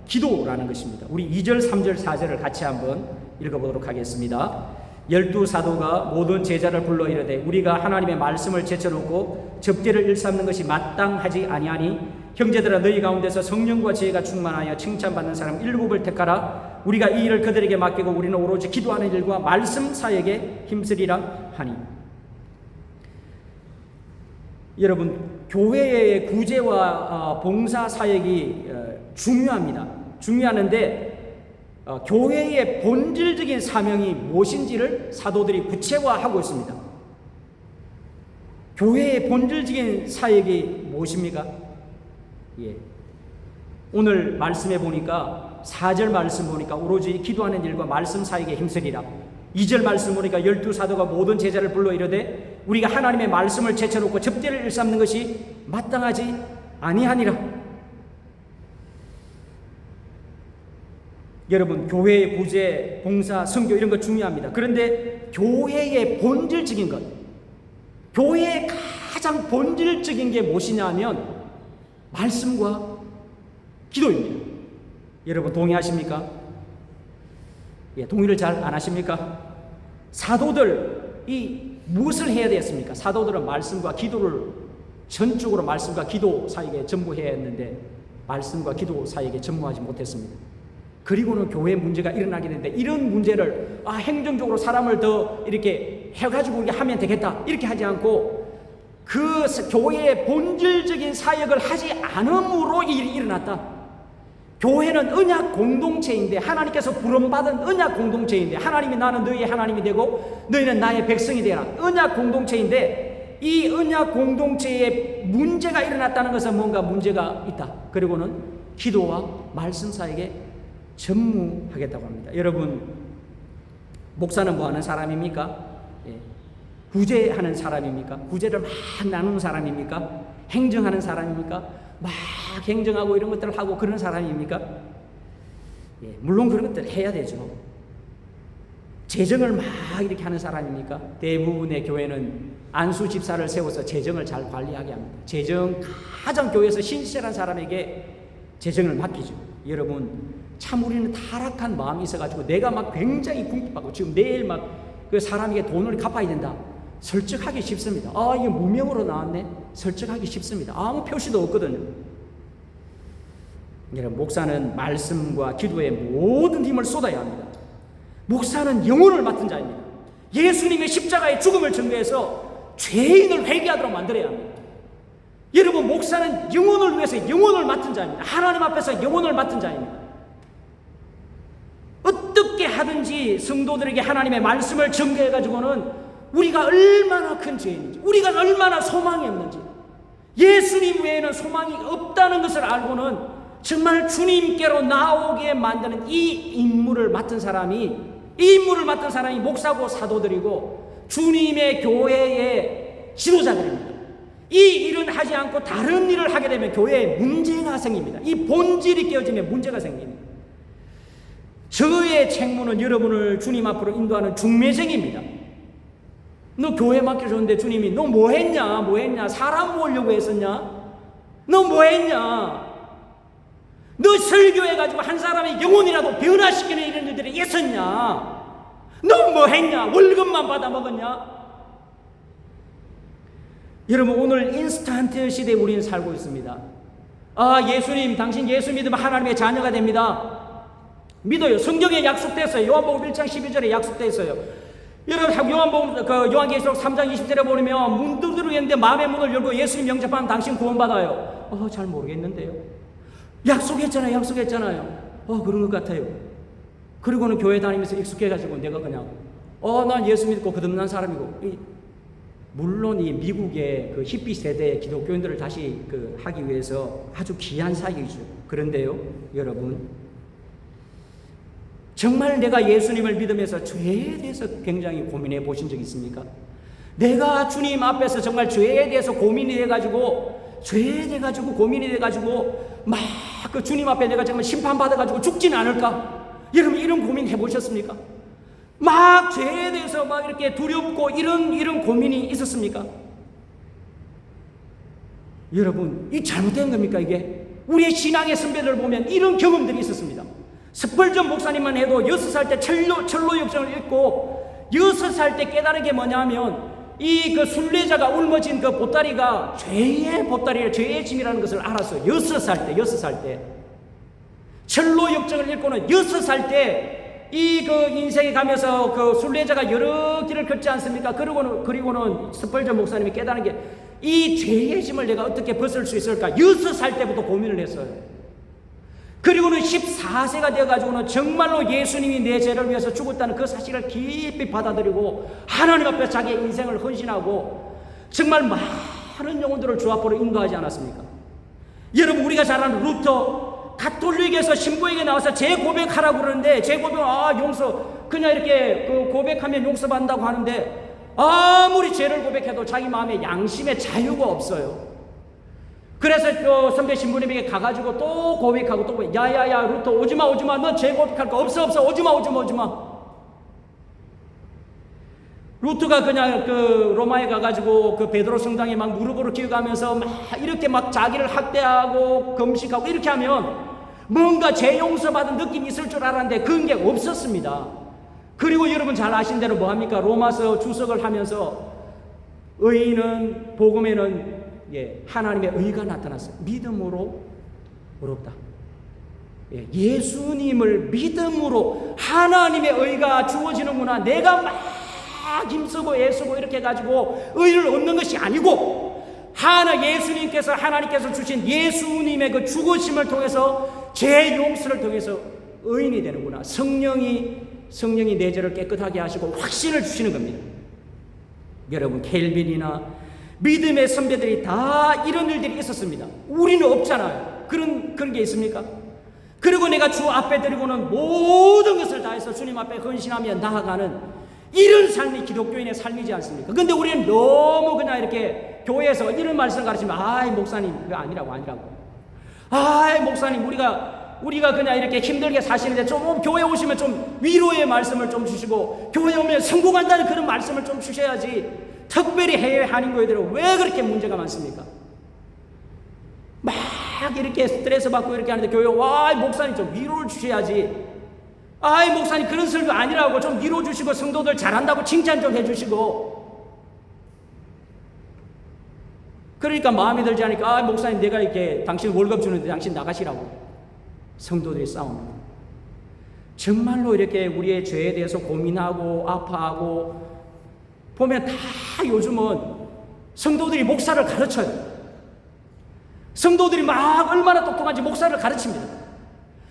기도라는 것입니다. 우리 2절, 3절, 4절을 같이 한번 읽어보도록 하겠습니다. 12사도가 모든 제자를 불러 이르되, 우리가 하나님의 말씀을 제쳐놓고 접대를 일삼는 것이 마땅하지 아니하니, 형제들아, 너희 가운데서 성령과 지혜가 충만하여 칭찬받는 사람 7을 택하라. 우리가 이 일을 그들에게 맡기고 우리는 오로지 기도하는 일과 말씀 사역에 힘쓰리라 하니. 여러분, 교회의 구제와 봉사 사역이 중요합니다. 중요하는데 교회의 본질적인 사명이 무엇인지를 사도들이 구체화하고 있습니다. 교회의 본질적인 사역이 무엇입니까? 오늘 말씀에 보니까 4절 말씀 보니까 오로지 기도하는 일과 말씀 사역에 힘쓰리라. 2절 말씀 보니까 12사도가 모든 제자를 불러 이르되, 우리가 하나님의 말씀을 제쳐놓고 접대를 일삼는 것이 마땅하지 아니하니라. 여러분, 교회의 구제, 봉사, 선교 이런 거 중요합니다. 그런데 교회의 본질적인 것, 교회의 가장 본질적인 게 무엇이냐면 말씀과 기도입니다. 여러분 동의하십니까? 예, 동의를 잘 안 하십니까? 사도들이 무엇을 해야 되었습니까? 사도들은 말씀과 기도를 전적으로 말씀과 기도 사이에 전무해야 했는데 말씀과 기도 사이에 전무하지 못했습니다. 그리고는 교회 문제가 일어나게 되는데 이런 문제를 행정적으로 사람을 더 이렇게 해가지고 하면 되겠다 이렇게 하지 않고 그 교회의 본질적인 사역을 하지 않음으로 일이 일어났다. 교회는 언약 공동체인데 하나님께서 부름받은 언약 공동체인데 하나님이 나는 너희의 하나님이 되고 너희는 나의 백성이 되라. 언약 공동체인데 이 언약 공동체에 문제가 일어났다는 것은 뭔가 문제가 있다. 그리고는 기도와 말씀 사이에 전무하겠다고 합니다. 여러분, 목사는 뭐 하는 사람입니까? 예. 구제하는 사람입니까? 구제를 막 나누는 사람입니까? 행정하는 사람입니까? 막 행정하고 이런 것들을 하고 그런 사람입니까? 예, 물론 그런 것들 해야 되죠. 재정을 막 이렇게 하는 사람입니까? 대부분의 교회는 안수 집사를 세워서 재정을 잘 관리하게 합니다. 재정, 가장 교회에서 신실한 사람에게 재정을 맡기죠. 여러분, 참 우리는 타락한 마음이 있어가지고 내가 막 굉장히 궁핍하고 지금 내일 막 그 사람에게 돈을 갚아야 된다. 설득하기 쉽습니다. 이게 무명으로 나왔네. 설득하기 쉽습니다. 아무 표시도 없거든요. 여러분, 목사는 말씀과 기도에 모든 힘을 쏟아야 합니다. 목사는 영혼을 맡은 자입니다. 예수님의 십자가의 죽음을 증거해서 죄인을 회개하도록 만들어야 합니다. 여러분, 목사는 영혼을 위해서 영혼을 맡은 자입니다. 하나님 앞에서 영혼을 맡은 자입니다. 어떻게 하든지 성도들에게 하나님의 말씀을 전개해가지고는 우리가 얼마나 큰 죄인인지, 우리가 얼마나 소망이 없는지, 예수님 외에는 소망이 없다는 것을 알고는 정말 주님께로 나오게 만드는 이 임무를 맡은 사람이 목사고 사도들이고 주님의 교회의 지도자들입니다. 이 일은 하지 않고 다른 일을 하게 되면 교회에 문제가 생깁니다. 이 본질이 깨어지면 문제가 생깁니다. 저의 책무는 여러분을 주님 앞으로 인도하는 중매쟁입니다. 너 교회 맡겨줬는데 주님이 너 뭐 했냐? 사람 모으려고 했었냐? 너 뭐 했냐? 너 설교해가지고 한 사람의 영혼이라도 변화시키는 이런 일들이 있었냐? 너 뭐 했냐? 월급만 받아 먹었냐? 여러분, 오늘 인스턴트 시대에 우리는 살고 있습니다. 예수님, 당신 예수 믿으면 하나님의 자녀가 됩니다. 믿어요. 성경에 약속됐어요. 요한복음 1장 12절에 약속됐어요. 여러분, 요한계시록 3장 20절에 보면 문 두드리고 있는데 마음의 문을 열고 예수님 영접하면 당신 구원받아요. 잘 모르겠는데요. 약속했잖아요. 그런 것 같아요. 그리고는 교회 다니면서 익숙해가지고 내가 그냥 난 예수 믿고 거듭난 사람이고. 물론 이 미국의 그 히피 세대의 기독교인들을 다시 하기 위해서 아주 귀한 사역이죠. 그런데요, 여러분, 정말 내가 예수님을 믿으면서 죄에 대해서 굉장히 고민해 보신 적 있습니까? 내가 주님 앞에서 정말 죄에 대해서 고민이 돼가지고 막 그 주님 앞에 내가 정말 심판받아가지고 죽지는 않을까? 여러분, 이런 고민 해보셨습니까? 막 죄에 대해서 막 이렇게 두렵고 이런 고민이 있었습니까? 여러분, 이 잘못된 겁니까 이게? 우리의 신앙의 선배들을 보면 이런 경험들이 있었습니다. 스펄전 목사님만 해도 6살 때 철로 역정을 읽고 6살 때 깨달은 게 뭐냐면 그 순례자가 울머진 그 보따리가 죄의 보따리라, 죄의 짐이라는 것을 알았어요. 6살 때 철로 역정을 읽고는 6살 때 그 인생에 가면서 그 순례자가 여러 길을 걷지 않습니까? 그리고는 스펄전 목사님이 깨달은 게 이 죄의 짐을 내가 어떻게 벗을 수 있을까? 6살 때부터 고민을 했어요. 그리고는 14세가 되어가지고는 정말로 예수님이 내 죄를 위해서 죽었다는 그 사실을 깊이 받아들이고 하나님 앞에 자기의 인생을 헌신하고 정말 많은 영혼들을 주 앞으로 인도하지 않았습니까? 여러분, 우리가 잘 아는 루터, 가톨릭에서 신부에게 나와서 재고백하라고 그러는데 재고백, 용서, 그냥 이렇게 고백하면 용서받는다고 하는데 아무리 죄를 고백해도 자기 마음에 양심의 자유가 없어요. 그래서 또 선배 신부님에게 가가지고 또 고백하고 또 야야야 루트 오지마 오지마 너 재고백할 거 없어 오지마. 루트가 그냥 그 로마에 가가지고 그 베드로 성당에 막 무릎으로 기어가면서 막 이렇게 막 자기를 학대하고 금식하고 이렇게 하면 뭔가 재용서받은 느낌이 있을 줄 알았는데 그런 게 없었습니다. 그리고 여러분 잘 아신 대로 뭐합니까? 로마서 주석을 하면서 의인은 복음에는 하나님의 의가 나타났어요. 믿음으로 어렵다. 예수님을 믿음으로 하나님의 의가 주어지는구나. 내가 막 힘쓰고 애쓰고 이렇게 해가지고 의를 얻는 것이 아니고 하나님께서 주신 예수님의 그 죽으심을 통해서 죄 용서를 통해서 의인이 되는구나. 성령이 내 죄를 깨끗하게 하시고 확신을 주시는 겁니다. 여러분 켈빈이나 믿음의 선배들이 다 이런 일들이 있었습니다. 우리는 없잖아요. 그런 게 있습니까? 그리고 내가 주 앞에 드리고는 모든 것을 다해서 주님 앞에 헌신하며 나아가는 이런 삶이 기독교인의 삶이지 않습니까? 근데 우리는 너무 그냥 이렇게 교회에서 이런 말씀을 가르치면 아이 목사님 그거 아니라고 아이 목사님 우리가 그냥 이렇게 힘들게 사시는데 좀 교회 오시면 좀 위로의 말씀을 좀 주시고 교회 오면 성공한다는 그런 말씀을 좀 주셔야지. 특별히 해외 한인교회들은 왜 그렇게 문제가 많습니까? 막 이렇게 스트레스 받고 이렇게 하는데 교회 와 목사님 좀 위로를 주셔야지. 아이 목사님 그런 설교 아니라고 좀 위로 주시고 성도들 잘한다고 칭찬 좀 해주시고. 그러니까 마음에 들지 않으니까 아 목사님 내가 이렇게 당신 월급 주는데 당신 나가시라고 성도들이 싸웁니다. 정말로 이렇게 우리의 죄에 대해서 고민하고 아파하고 보면 다 요즘은 성도들이 목사를 가르쳐요. 성도들이 막 얼마나 똑똑한지 목사를 가르칩니다.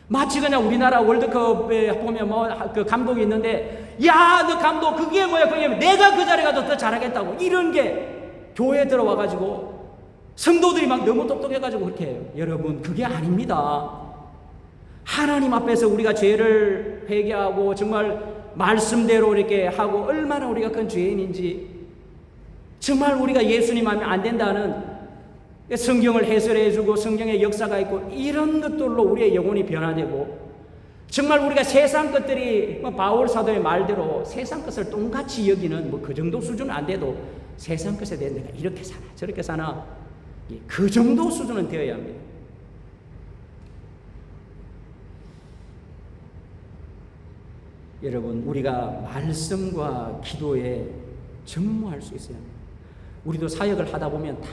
마치 그냥 우리나라 월드컵에 보면 뭐 그 감독이 있는데 야 너 감독 그게 뭐야 내가 그 자리에 가서 더 잘하겠다고 이런 게 교회에 들어와가지고 성도들이 막 너무 똑똑해가지고 그렇게 해요. 여러분 그게 아닙니다. 하나님 앞에서 우리가 죄를 회개하고 정말 말씀대로 이렇게 하고 얼마나 우리가 큰 죄인인지 정말 우리가 예수님 하면 안 된다는 성경을 해설해주고 성경의 역사가 있고 이런 것들로 우리의 영혼이 변화되고 정말 우리가 세상 것들이 바울 사도의 말대로 세상 것을 똥같이 여기는 그 정도 수준은 안 돼도 세상 것에 대해 내가 이렇게 사나 저렇게 사나 그 정도 수준은 되어야 합니다. 여러분 우리가 말씀과 기도에 전무할 수 있어요. 우리도 사역을 하다 보면 다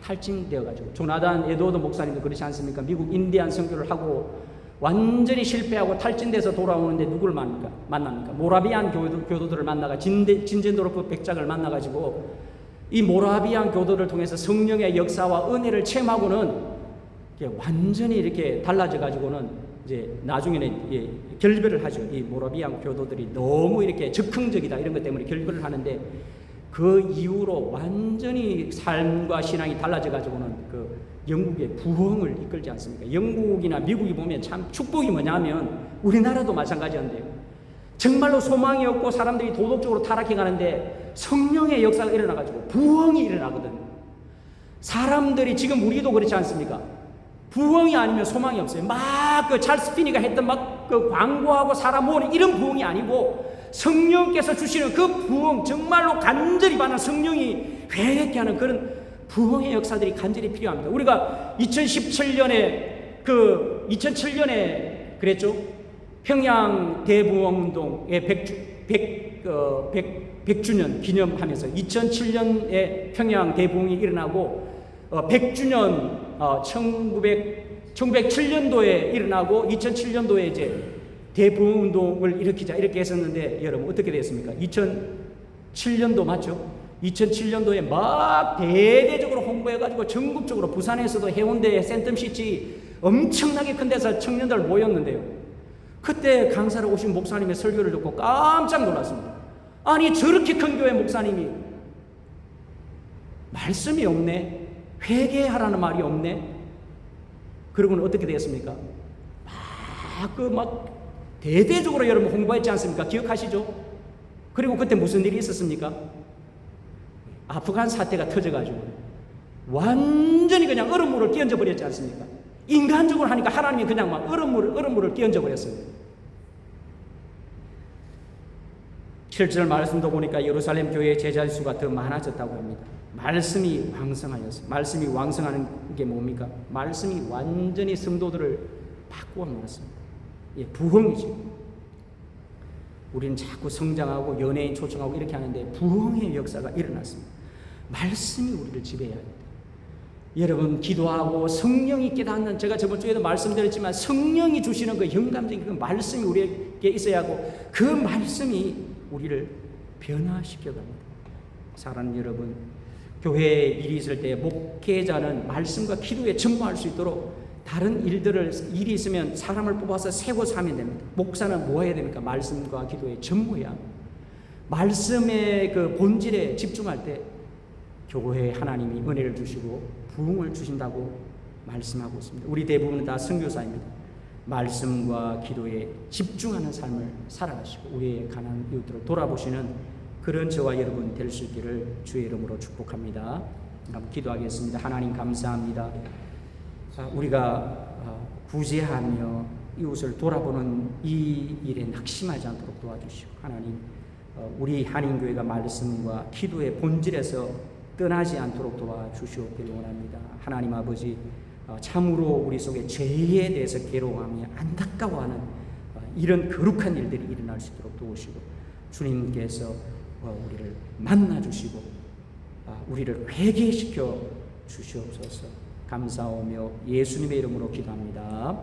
탈진되어가지고 조나단 에드워드 목사님도 그렇지 않습니까? 미국 인디안 선교를 하고 완전히 실패하고 탈진돼서 돌아오는데 누구를 만납니까? 모라비안 교도들을 만나가 진젠도르프 백작을 만나가지고 이 모라비안 교도를 통해서 성령의 역사와 은혜를 체험하고는 완전히 이렇게 달라져가지고는 이제 나중에는 결별을 하죠. 이 모라비안 교도들이 너무 이렇게 적흥적이다 이런 것 때문에 결별을 하는데 그 이후로 완전히 삶과 신앙이 달라져가지고는 그 영국의 부흥을 이끌지 않습니까? 영국이나 미국이 보면 참 축복이 뭐냐면 우리나라도 마찬가지인데요. 정말로 소망이 없고 사람들이 도덕적으로 타락해 가는데 성령의 역사가 일어나가지고 부흥이 일어나거든요. 사람들이 지금 우리도 그렇지 않습니까? 부흥이 아니면 소망이 없어요. 막 그 찰스 피니가 했던 막 그 광고하고 사람 모으는 이런 부흥이 아니고 성령께서 주시는 그 부흥 정말로 간절히 받는 성령이 회개케 하는 그런 부흥의 역사들이 간절히 필요합니다. 우리가 2017년에 그랬죠. 평양 대부흥운동의 100주년 기념하면서 2007년에 평양 대부흥이 일어나고 100주년 1907년도에 일어나고 2007년도에 이제 대부흥운동을 일으키자 이렇게 했었는데 여러분 어떻게 됐습니까? 2007년도 맞죠? 2007년도에 막 대대적으로 홍보해가지고 전국적으로 부산에서도 해운대 센텀시티 엄청나게 큰 데서 청년들 모였는데요. 그때 강사로 오신 목사님의 설교를 듣고 깜짝 놀랐습니다. 아니 저렇게 큰 교회 목사님이 말씀이 없네. 회개하라는 말이 없네. 그러고는 어떻게 되었습니까? 막 대대적으로 여러분 홍보했지 않습니까? 기억하시죠? 그리고 그때 무슨 일이 있었습니까? 아프간 사태가 터져가지고 완전히 그냥 얼음물을 끼얹어 버렸지 않습니까? 인간적으로 하니까 하나님이 그냥 막 얼음물을 끼얹어 버렸습니다. 7절 말씀도 보니까 예루살렘 교회의 제자 수가 더 많아졌다고 합니다. 말씀이 왕성하였어요. 말씀이 왕성하는 게 뭡니까? 말씀이 완전히 성도들을 바꾸어 놓았습니다. 예, 부흥이죠. 우리는 자꾸 성장하고 연예인 초청하고 이렇게 하는데 부흥의 역사가 일어났습니다. 말씀이 우리를 지배해야 합니다. 여러분, 기도하고 성령이 깨닫는, 제가 저번 주에도 말씀드렸지만 성령이 주시는 그 영감적인 그 말씀이 우리에게 있어야 하고 그 말씀이 우리를 변화시켜 갑니다. 사랑하는 여러분, 교회에 일이 있을 때 목회자는 말씀과 기도에 전무할 수 있도록 다른 일이 있으면 사람을 뽑아서 세워서 하면 됩니다. 목사는 뭐 해야 됩니까? 말씀과 기도에 전무해야 합니다. 말씀의 그 본질에 집중할 때 교회에 하나님이 은혜를 주시고 부흥을 주신다고 말씀하고 있습니다. 우리 대부분은 다 선교사입니다. 말씀과 기도에 집중하는 삶을 살아가시고 우리의 가난한 이웃들을 돌아보시는 그런 저와 여러분 될 수 있기를 주의 이름으로 축복합니다. 한번 기도하겠습니다. 하나님 감사합니다. 우리가 구제하며 이웃을 돌아보는 이 일에 낙심하지 않도록 도와주시고 하나님, 우리 한인교회가 말씀과 기도의 본질에서 떠나지 않도록 도와주시옵기를 원합니다. 하나님 아버지, 참으로 우리 속에 죄에 대해서 괴로워하며 안타까워하는 이런 거룩한 일들이 일어날 수 있도록 도우시고 주님께서 우리를 만나주시고 우리를 회개시켜 주시옵소서. 감사하며 예수님의 이름으로 기도합니다.